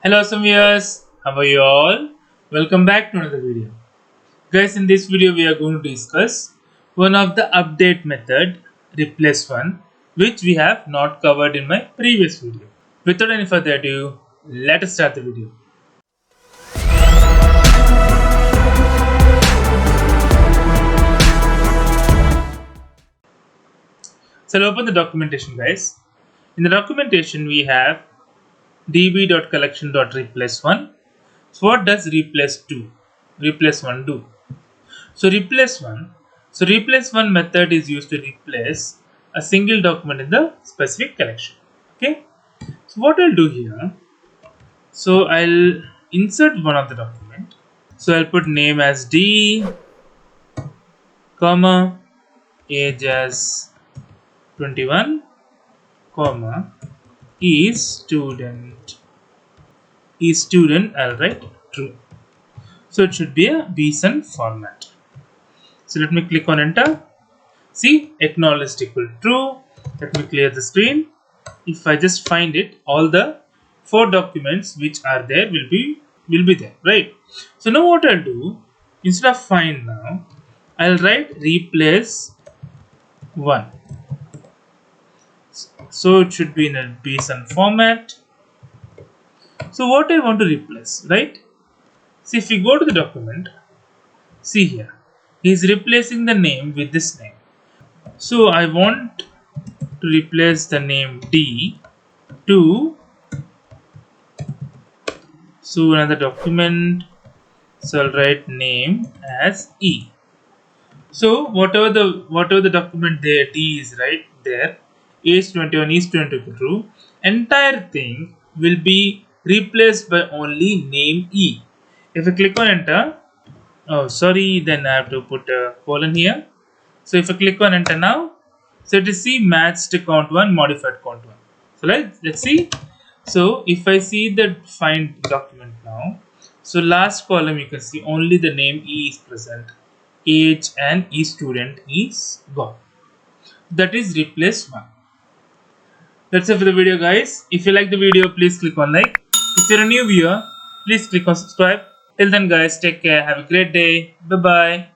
Hello some viewers, how are you all? Welcome back to another video. Guys, in this video we are going to discuss one of the update method, replace one, which we have not covered in my previous video. Without any further ado, let us start the video. So I'll open the documentation, guys. In the documentation we have db.collection.replaceOne. So what does replace one do? So replace one method is used to replace a single document in the specific collection. Okay. So what I'll do here, so I'll insert one of the document. So I'll put name as D, comma, age as 21, comma, is student. I'll write true. So it should be a BHIM format. So let me click on enter. See, acknowledged equal true. Let me clear the screen. If I just find it, all the 4 documents which are there will be there, right? So now what I'll do, instead of find now, I'll write replace one. So it should be in a BHIM format. So what I want to replace, right? See, if you go to the document, see here, he is replacing the name with this name. So I want to replace the name D to, so another document, so I'll write name as E. So whatever the document there D is right there, age 21 is 22 true, entire thing will be replaced by only name E. If I click on enter, oh sorry, then I have to put a colon here. So if I click on enter now, so it is see matched count 1, modified count 1. So let's see. So if I see the find document now, so last column you can see only the name E is present, age and E student is gone. That is replace one. That's it for the video, guys. If you like the video, please click on like. If you're a new viewer, please click on subscribe. Till then guys, take care, have a great day, bye bye.